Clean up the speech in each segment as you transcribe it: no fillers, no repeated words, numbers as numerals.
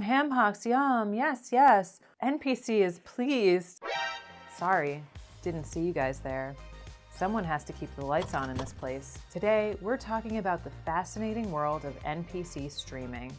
ham hocks, yum, yes, yes. NPC is pleased. Sorry, didn't see you guys there. Someone has to keep the lights on in this place. Today, we're talking about the fascinating world of NPC streaming.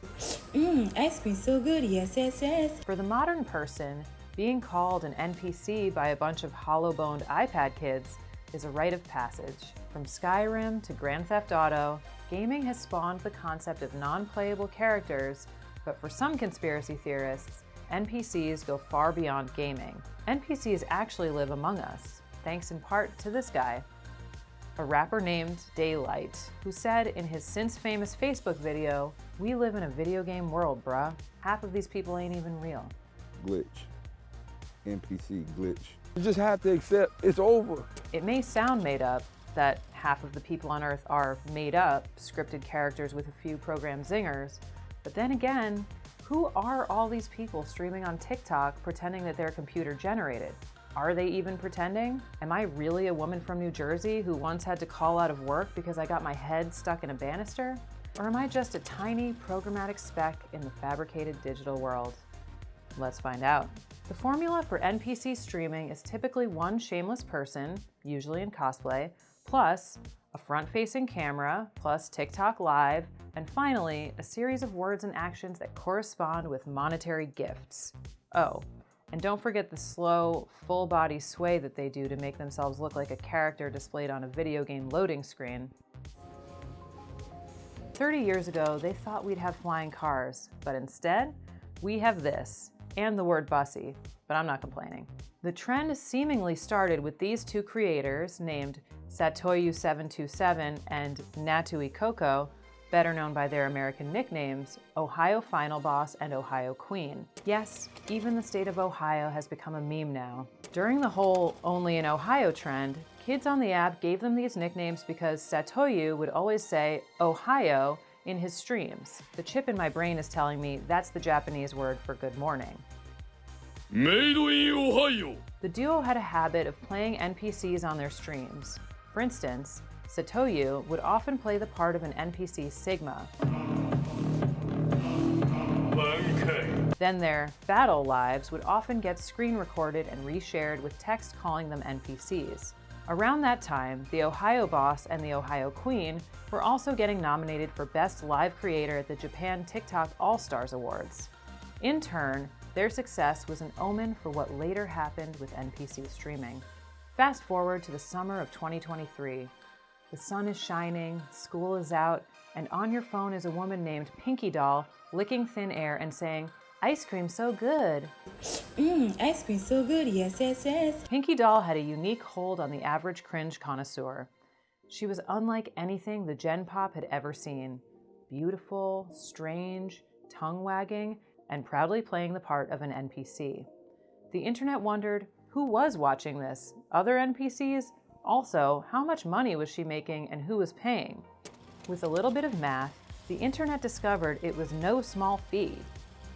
Ice cream so good, yes, yes, yes. For the modern person, being called an NPC by a bunch of hollow-boned iPad kids is a rite of passage. From Skyrim to Grand Theft Auto, gaming has spawned the concept of non-playable characters, but for some conspiracy theorists, NPCs go far beyond gaming. NPCs actually live among us, thanks in part to this guy, a rapper named Daylight, who said in his since-famous Facebook video, "We live in a video game world, bruh. Half of these people ain't even real." Glitch. NPC glitch. You just have to accept it's over. It may sound made up, that half of the people on Earth are made up, scripted characters with a few program zingers, but then again, who are all these people streaming on TikTok pretending that they're computer generated? Are they even pretending? Am I really a woman from New Jersey who once had to call out of work because I got my head stuck in a banister? Or am I just a tiny programmatic speck in the fabricated digital world? Let's find out. The formula for NPC streaming is typically one shameless person, usually in cosplay, plus a front-facing camera, plus TikTok Live, and finally, a series of words and actions that correspond with monetary gifts. Oh, and don't forget the slow, full-body sway that they do to make themselves look like a character displayed on a video game loading screen. 30 years ago, they thought we'd have flying cars, but instead, we have this, and the word bussy, but I'm not complaining. The trend seemingly started with these two creators named Satoyu727 and Natui Coco, better known by their American nicknames, Ohio Final Boss and Ohio Queen. Yes, even the state of Ohio has become a meme now. During the whole only in Ohio trend, kids on the app gave them these nicknames because Satoyu would always say Ohio in his streams. The chip in my brain is telling me that's the Japanese word for good morning. Made in Ohio. The duo had a habit of playing NPCs on their streams. For instance, Satoyu would often play the part of an NPC Sigma. Then their battle lives would often get screen recorded and reshared with text calling them NPCs. Around that time, the Ohio Boss and the Ohio Queen were also getting nominated for Best Live Creator at the Japan TikTok All-Stars Awards. In turn, their success was an omen for what later happened with NPC streaming. Fast forward to the summer of 2023. The sun is shining, school is out, and on your phone is a woman named Pinky Doll licking thin air and saying, "Ice cream so good." Ice cream so good, yes, yes, yes. Pinky Doll had a unique hold on the average cringe connoisseur. She was unlike anything the Gen Pop had ever seen. Beautiful, strange, tongue-wagging, and proudly playing the part of an NPC. The internet wondered, who was watching this? Other NPCs? Also, how much money was she making and who was paying? With a little bit of math, the internet discovered it was no small fee.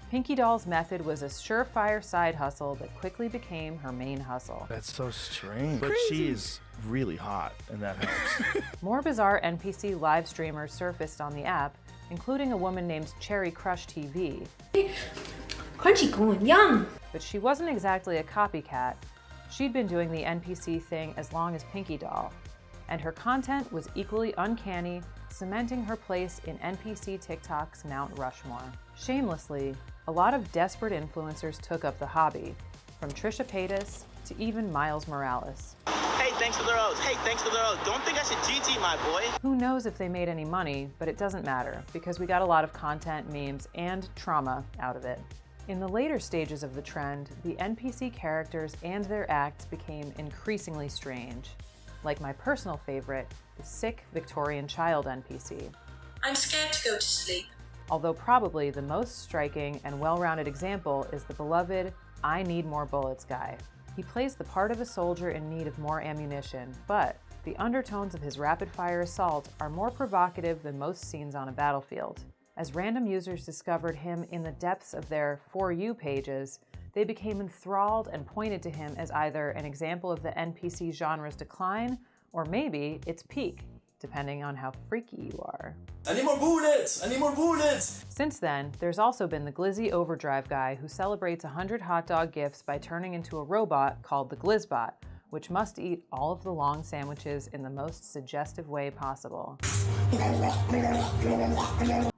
Pinky Doll's method was a surefire side hustle that quickly became her main hustle. That's so strange. But she is really hot, and that helps. More bizarre NPC live streamers surfaced on the app, including a woman named Cherry Crush TV. Crunchy corn, yum! But she wasn't exactly a copycat. She'd been doing the NPC thing as long as Pinky Doll, and her content was equally uncanny, cementing her place in NPC TikTok's Mount Rushmore. Shamelessly, a lot of desperate influencers took up the hobby, from Trisha Paytas to even Miles Morales. Hey, thanks for the rose. Hey, thanks for the rose. Don't think I should GG, my boy. Who knows if they made any money, but it doesn't matter, because we got a lot of content, memes, and trauma out of it. In the later stages of the trend, the NPC characters and their acts became increasingly strange. Like my personal favorite, the sick Victorian child NPC. I'm scared to go to sleep. Although probably the most striking and well-rounded example is the beloved I Need More Bullets guy. He plays the part of a soldier in need of more ammunition, but the undertones of his rapid-fire assault are more provocative than most scenes on a battlefield. As random users discovered him in the depths of their For You pages, they became enthralled and pointed to him as either an example of the NPC genre's decline, or maybe its peak. depending on how freaky you are. I need more bullets! I need more bullets! Since then, there's also been the Gizzy Overdrive guy who celebrates 100 hot dog gifts by turning into a robot called the Glizzbot, which must eat all of the long sandwiches in the most suggestive way possible.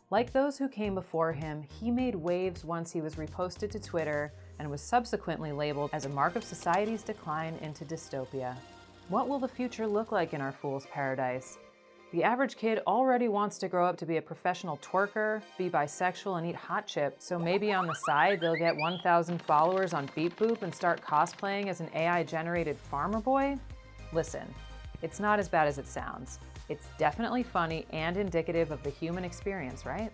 Like those who came before him, he made waves once he was reposted to Twitter and was subsequently labeled as a mark of society's decline into dystopia. What will the future look like in our fool's paradise? The average kid already wants to grow up to be a professional twerker, be bisexual, and eat hot chips, so maybe on the side they'll get 1,000 followers on Beep Boop and start cosplaying as an AI-generated farmer boy? Listen, it's not as bad as it sounds. It's definitely funny and indicative of the human experience, right?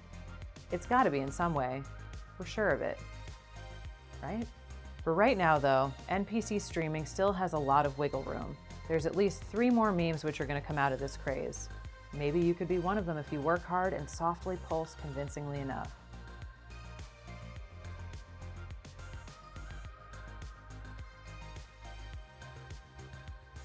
It's gotta be in some way. We're sure of it. Right? For right now, though, NPC streaming still has a lot of wiggle room. There's at least 3 more memes which are gonna come out of this craze. Maybe you could be one of them if you work hard and softly pulse convincingly enough.